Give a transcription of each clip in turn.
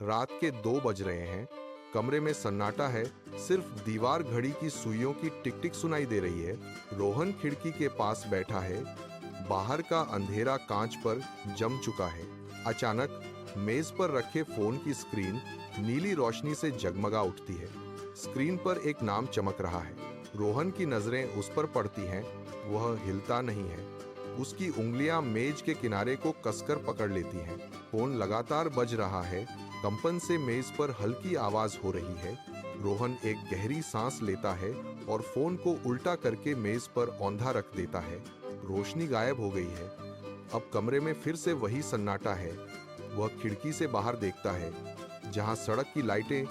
रात के 2 बज रहे हैं। कमरे में सन्नाटा है। सिर्फ दीवार घड़ी की सुइयों की टिक टिक सुनाई दे रही है। रोहन खिड़की के पास बैठा है। बाहर का अंधेरा कांच पर जम चुका है। अचानक मेज पर रखे फोन की स्क्रीन नीली रोशनी से जगमगा उठती है। स्क्रीन पर एक नाम चमक रहा है। रोहन की नजरें उस पर पड़ती हैं। वह हिलता नहीं है। उसकी उंगलियां मेज के किनारे को कसकर पकड़ लेती हैं। फोन लगातार बज रहा है। कंपन से मेज पर हल्की आवाज हो रही है। रोहन एक गहरी सांस लेता है और फोन को उल्टा करके मेज पर औंधा रख देता है। रोशनी गायब हो गई है। अब कमरे में फिर से वही सन्नाटा है। वह खिड़की से बाहर देखता है, जहां सड़क की लाइटें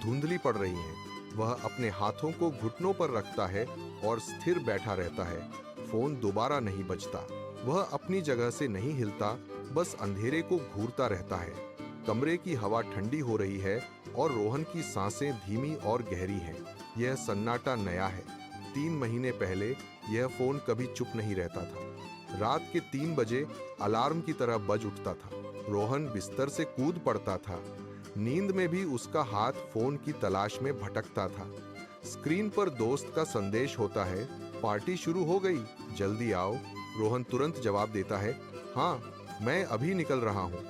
धुंधली पड़ रही हैं। वह अपने हाथों को घुटनों पर रखता है और स्थिर बैठा रहता है। फोन दोबारा नहीं बजता। वह अपनी जगह से नहीं हिलता, बस अंधेरे को घूरता रहता है। कमरे की हवा ठंडी हो रही है और रोहन की सांसें धीमी और गहरी हैं। यह सन्नाटा नया है। 3 महीने पहले यह फोन कभी चुप नहीं रहता था। रात के 3 बजे अलार्म की तरह बज उठता था। रोहन बिस्तर से कूद पड़ता था। नींद में भी उसका हाथ फोन की तलाश में भटकता था। स्क्रीन पर दोस्त का संदेश होता है, पार्टी शुरू हो गई, जल्दी आओ। रोहन तुरंत जवाब देता है, हाँ, मैं अभी निकल रहा हूँ।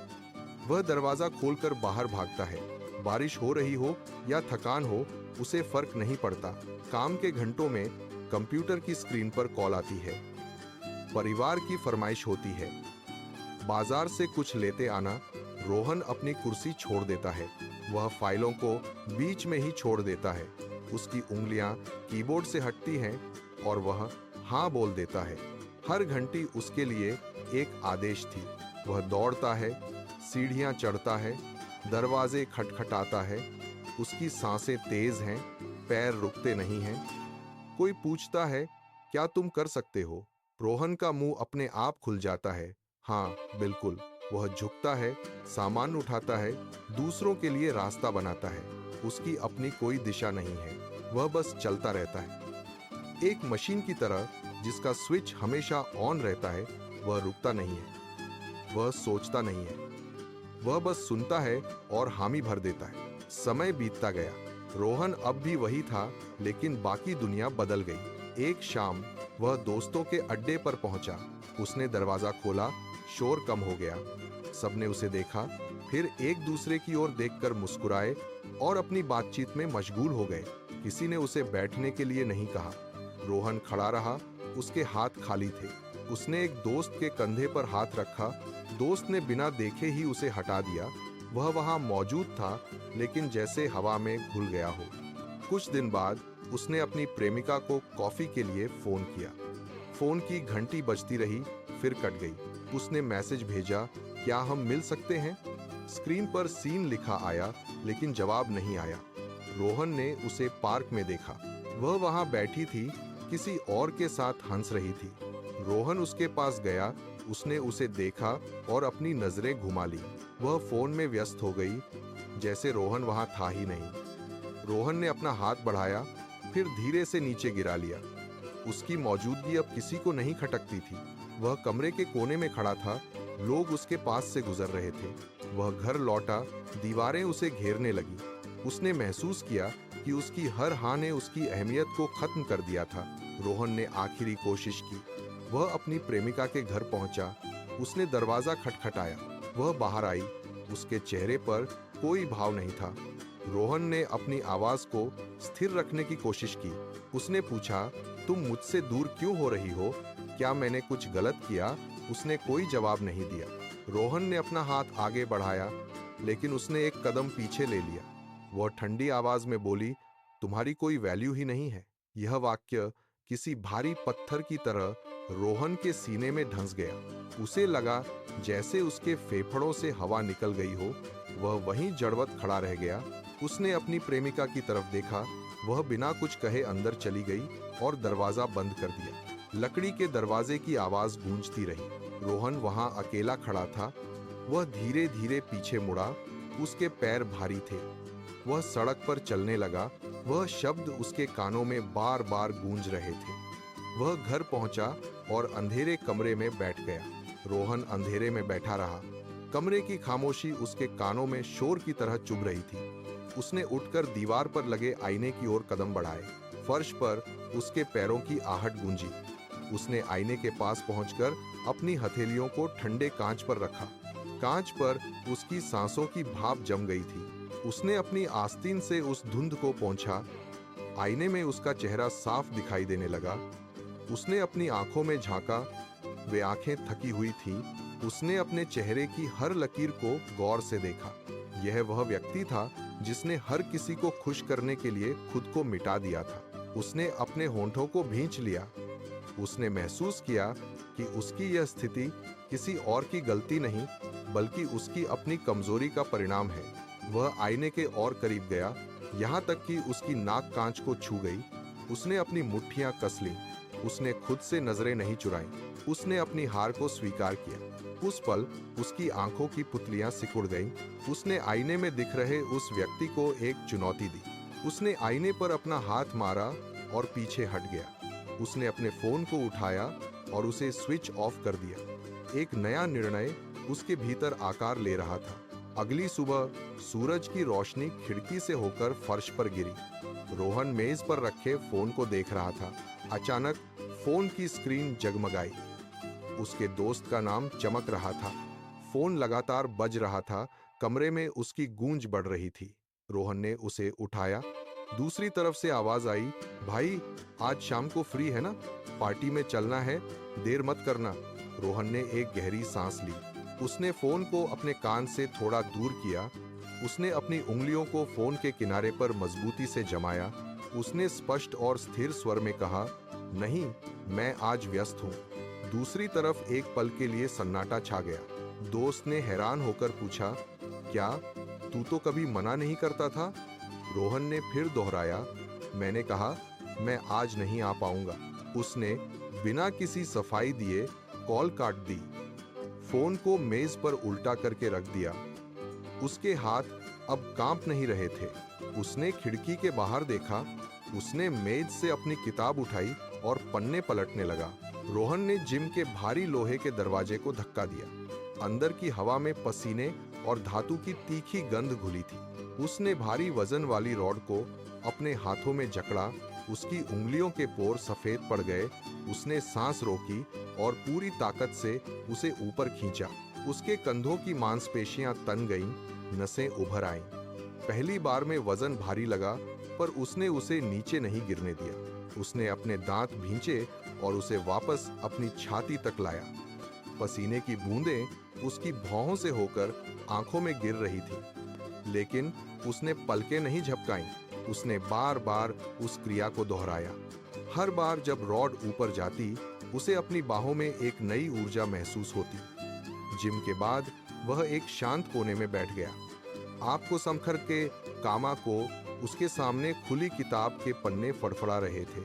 वह दरवाजा खोलकर बाहर भागता है। बारिश हो रही हो या थकान हो, उसे फर्क नहीं पड़ता। काम के घंटों में कंप्यूटर की स्क्रीन पर कॉल आती है। परिवार की फरमाइश होती है। बाजार से कुछ लेते आना। रोहन अपनी कुर्सी छोड़ देता है। वह फाइलों को बीच में ही छोड़ देता है। उसकी उंगलियां कीबोर्ड से हटती हैं और वह हाँ बोल देता है। हर घंटी उसके लिए एक आदेश थी। वह दौड़ता है, सीढ़ियां चढ़ता है, दरवाजे खटखटाता है। उसकी सांसें तेज हैं, पैर रुकते नहीं हैं। कोई पूछता है, क्या तुम कर सकते हो? रोहन का मुंह अपने आप खुल जाता है। हाँ, बिल्कुल। वह झुकता है, सामान उठाता है, दूसरों के लिए रास्ता बनाता है। उसकी अपनी कोई दिशा नहीं है। वह बस चलता रहता है, एक मशीन की तरह जिसका स्विच हमेशा ऑन रहता है। वह रुकता नहीं है, वह सोचता नहीं है, वह बस सुनता है और हामी भर देता है। समय बीतता गया। रोहन अब भी वही था, लेकिन बाकी दुनिया बदल गई। एक शाम वह दोस्तों के अड्डे पर पहुंचा। उसने दरवाजा खोला, शोर कम हो गया। सबने उसे देखा, फिर एक दूसरे की ओर देखकर मुस्कुराए और अपनी बातचीत में मशगूल हो गए। किसी ने उसे बैठने के लिए नहीं कहा। रोहन खड़ा रहा, उसके हाथ खाली थे। उसने एक दोस्त के कंधे पर हाथ रखा। दोस्त ने बिना देखे ही उसे हटा दिया। वह वहां मौजूद था, लेकिन जैसे हवा में घुल गया हो। कुछ दिन बाद उसने अपनी प्रेमिका को कॉफी के लिए फोन किया। फोन की घंटी बजती रही, फिर कट गई। उसने मैसेज भेजा, क्या हम मिल सकते हैं? स्क्रीन पर सीन लिखा आया, लेकिन जवाब नहीं आया। रोहन ने उसे पार्क में देखा। वह वहां बैठी थी, किसी और के साथ हंस रही थी। रोहन उसके पास गया। उसने उसे देखा और अपनी नजरें घुमा ली। वह फोन में व्यस्त हो गई, जैसे रोहन वहां था ही नहीं। रोहन ने अपना हाथ बढ़ाया, फिर धीरे से नीचे गिरा लिया। उसकी मौजूदगी अब किसी को नहीं खटकती थी। वह कमरे के कोने में खड़ा था। लोग उसके पास से गुजर रहे थे। वह घर लौटा, दीवारें उसे घेरने लगी। उसने महसूस किया कि उसकी हर हाँ ने उसकी अहमियत को खत्म कर दिया था। रोहन ने आखिरी कोशिश की। वह अपनी प्रेमिका के घर पहुंचा। उसने दरवाजा खटखटाया। वह बाहर आई। उसके चेहरे पर कोई भाव नहीं था। रोहन ने अपनी आवाज को स्थिर रखने की कोशिश की। उसने पूछा, तुम मुझसे दूर क्यों हो रही हो? क्या मैंने कुछ गलत किया? उसने कोई जवाब नहीं दिया। रोहन ने अपना हाथ आगे बढ़ाया, लेकिन उसने एक कदम पीछे ले लिया। वह ठंडी आवाज में बोली, तुम्हारी कोई वैल्यू ही नहीं है। यह वाक्य किसी भारी पत्थर की तरह रोहन के सीने में धंस गया। उसे लगा जैसे उसके फेफड़ों से हवा निकल गई हो। वह वहीं जड़वत खड़ा रह गया। उसने अपनी प्रेमिका की तरफ देखा। वह बिना कुछ कहे अंदर चली गई और दरवाजा बंद कर दिया। लकड़ी के दरवाजे की आवाज गूंजती रही। रोहन वहां अकेला खड़ा था। वह धीरे धीरे पीछे मुड़ा। उसके पैर भारी थे। वह सड़क पर चलने लगा। वह शब्द उसके कानों में बार बार गूंज रहे थे। वह घर पहुंचा और अंधेरे कमरे में बैठ गया। रोहन अंधेरे में बैठा रहा। कमरे की खामोशी उसके कानों में शोर की तरह चुभ रही थी। उसने उठकर दीवार पर लगे आईने की ओर कदम बढ़ाए। फर्श पर उसके पैरों की आहट गूंजी। उसने आईने के पास पहुंचकर अपनी हथेलियों को ठंडे कांच पर रखा। कांच पर उसकी सांसों की भाप जम गई थी। उसने अपनी आस्तीन से उस धुंध को पोंछा। आईने में उसका चेहरा साफ दिखाई देने लगा। उसने अपनी आंखों में झांका। वे आंखें थकी हुई थीं। उसने अपने चेहरे की हर लकीर को गौर से देखा। यह वह व्यक्ति था जिसने हर किसी को खुश करने के लिए खुद को मिटा दिया था। उसने अपने होंठों को भींच लिया। उसने महसूस किया कि उसकी यह स्थिति किसी और की गलती नहीं, बल्कि उसकी अपनी कमजोरी का परिणाम है। वह आईने के और करीब गया, यहाँ तक कि उसकी नाक कांच को छू गई। उसने अपनी मुट्ठियां कस लीं। उसने खुद से नजरें नहीं चुराईं। उसने अपनी हार को स्वीकार किया। उस पल उसकी आंखों की पुतलियां सिकुड़ गईं। उसने आईने में दिख रहे उस व्यक्ति को एक चुनौती दी। उसने आईने पर अपना हाथ मारा और पीछे हट गया। उसने अपने फोन को उठाया और उसे स्विच ऑफ कर दिया। एक नया निर्णय उसके भीतर आकार ले रहा था। अगली सुबह सूरज की रोशनी खिड़की से होकर फर्श पर गिरी। रोहन मेज पर रखे फोन को देख रहा था। अचानक फोन की स्क्रीन जगमगाई। उसके दोस्त का नाम चमक रहा था। फोन लगातार बज रहा था। कमरे में उसकी गूंज बढ़ रही थी। रोहन ने उसे उठाया। दूसरी तरफ से आवाज आई, भाई आज शाम को फ्री है ना? पार्टी में चलना है, देर मत करना। रोहन ने एक गहरी सांस ली। उसने फोन को अपने कान से थोड़ा दूर किया। उसने अपनी उंगलियों को फोन के किनारे पर मजबूती से जमाया। उसने स्पष्ट और स्थिर स्वर में कहा, नहीं, मैं आज व्यस्त हूं। दूसरी तरफ एक पल के लिए सन्नाटा छा गया। दोस्त ने हैरान होकर पूछा, क्या तू तो कभी मना नहीं करता था? रोहन ने फिर दोहराया, मैंने कहा मैं आज नहीं आ पाऊंगा। उसने बिना किसी सफाई दिए कॉल काट दी। फोन को मेज पर उल्टा करके रख दिया। उसके हाथ अब कांप नहीं रहे थे। उसने खिड़की के बाहर देखा। उसने मेज से अपनी किताब उठाई और पन्ने पलटने लगा। रोहन ने जिम के भारी लोहे के दरवाजे को धक्का दिया। अंदर की हवा में पसीने और धातु की तीखी गंध घुली थी। उसने भारी वजन वाली रॉड को अपने हाथों में जकड़ा। उसकी उंगलियों के पोर सफेद पड़ गए। उसने सांस रोकी और पूरी ताकत से उसे ऊपर खींचा। उसके कंधों की मांसपेशियां तन गईं, नसें उभर आईं। पहली बार में वजन भारी लगा, पर उसने उसे नीचे नहीं गिरने दिया। उसने अपने दांत भींचे और उसे वापस अपनी छाती तक लाया। पसीने की बूंदें उसकी भौहों से होकर आंखों में गिर रही थी, लेकिन उसने पलकें नहीं झपकाईं। उसने बार बार उस क्रिया को दोहराया। हर बार जब रॉड ऊपर जाती, उसे अपनी बाहों में एक नई ऊर्जा महसूस होती। जिम के बाद वह एक शांत कोने में बैठ गया। आपको समखर के कामा को उसके सामने खुली किताब के पन्ने फड़फड़ा रहे थे।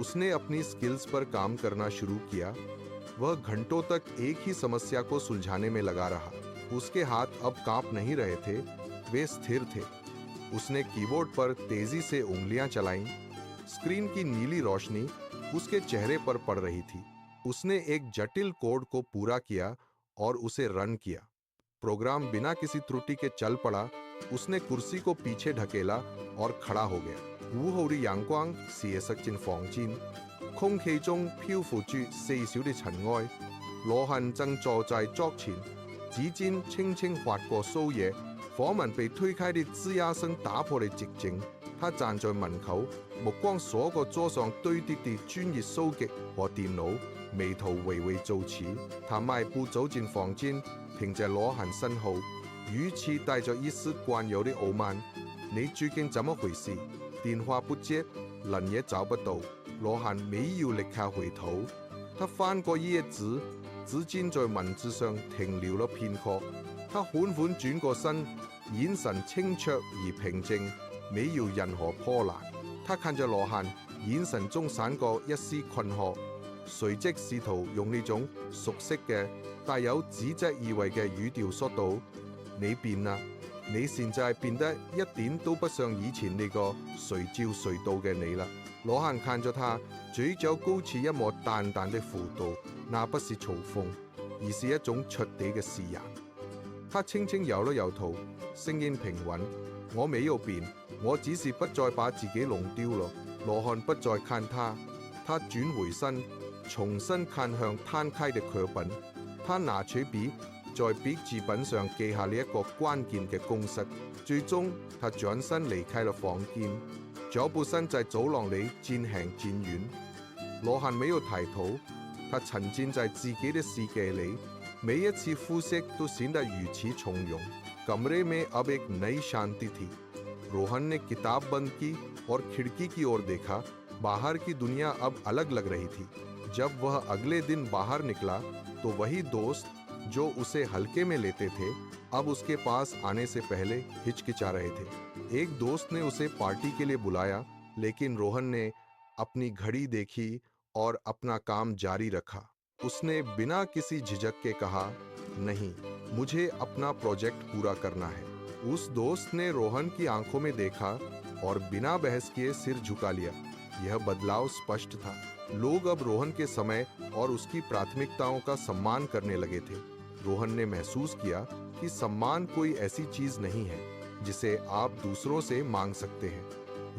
उसने अपनी स्किल्स पर काम करना शुरू किया। वह घंटों तक एक ही समस्या को सुलझाने में लगा रहा। उसके हाथ अब कांप नहीं रहे थे, वे स्थिर थे। उसने कीबोर्ड पर तेजी से उंगलियां चलाईं। स्क्रीन की नीली रोशनी उसके चेहरे पर पड़ रही थी। उसने एक जटिल कोड को पूरा किया और उसे रन किया। प्रोग्राम बिना किसी त्रुटि के चल पड़ा। उसने कुर्सी को पीछे ढकेला और खड़ा हो गया। 午後的陽光射實正房間，空氣中漂浮住細小的塵埃。羅漢正坐在桌前，指尖輕輕劃過蘇野。訪問被推開的吱呀聲打破了寂靜。他站在門口，目光掃過桌上堆疊的專業書籍和電腦，眉頭微微皺起。他邁步走進房間，停在羅漢身後，語氣帶着一絲慣有的傲慢：你最近怎麼回事？電話不接，人也找不到。羅漢沒有立刻回頭，他翻過頁紙，指尖在文字上停留了片刻。他緩緩轉過身，眼神清澈而平靜，沒有任何波瀾。他看着羅漢，眼神中閃過一絲困惑，隨即試圖用呢種熟悉嘅帶有指責意味嘅語調說道：你變啦！你現在變得一點都不像以前那個隨叫隨到嘅你了。羅漢看着他，嘴角高起一抹淡淡的弧度，那不是嘲諷，而是一種徹底嘅釋然。他輕輕搖了搖頭，聲音平穩。我沒有變，我只是不再把自己弄丟了。羅漢不再看他，他轉回身，重新看向攤開的課本。他拿起筆，在筆記本上記下了一個關鍵嘅公式。最終，他轉身離開了房間，腳步聲在走廊裏漸行漸遠。羅漢沒有抬頭，他沉浸在自己的世界裏，每一次呼吸都顯得如此從容。कमरे में अब एक नई शांति थी। रोहन ने किताब बंद की और खिड़की की ओर देखा। बाहर की दुनिया अब अलग लग रही थी। जब वह अगले दिन बाहर निकला तो वही दोस्त जो उसे हल्के में लेते थे अब उसके पास आने से पहले हिचकिचा रहे थे। एक दोस्त ने उसे पार्टी के लिए बुलाया, लेकिन रोहन ने अपनी घड़ी देखी और अपना काम जारी रखा। उसने बिना किसी झिझक के कहा, नहीं, मुझे अपना प्रोजेक्ट पूरा करना है। उस दोस्त ने रोहन की आंखों में देखा और बिना बहस किए सिर झुका लिया। यह बदलाव स्पष्ट था। लोग अब रोहन के समय और उसकी प्राथमिकताओं का सम्मान करने लगे थे। रोहन ने महसूस किया कि सम्मान कोई ऐसी चीज नहीं है जिसे आप दूसरों से मांग सकते हैं।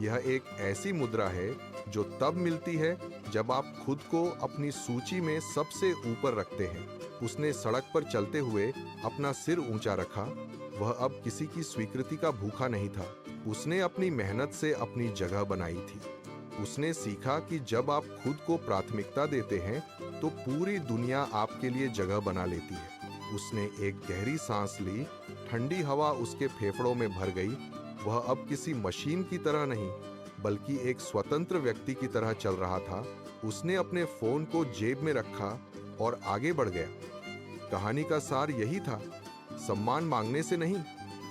यह एक ऐसी मुद्रा है जो तब मिलती है जब आप खुद को अपनी सूची में सबसे ऊपर रखते हैं। उसने सड़क पर चलते हुए अपना सिर ऊंचा रखा। वह अब किसी की स्वीकृति का भूखा नहीं था। उसने अपनी मेहनत से अपनी जगह बनाई थी। उसने सीखा कि जब आप खुद को प्राथमिकता देते हैं तो पूरी दुनिया आपके लिए जगह बना लेती है। उसने एक गहरी सांस ली। ठंडी हवा उसके फेफड़ों में भर गई। वह अब किसी मशीन की तरह नहीं, बल्कि एक स्वतंत्र व्यक्ति की तरह चल रहा था। उसने अपने फोन को जेब में रखा और आगे बढ़ गया। कहानी का सार यही था, सम्मान मांगने से नहीं,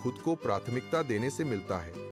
खुद को प्राथमिकता देने से मिलता है।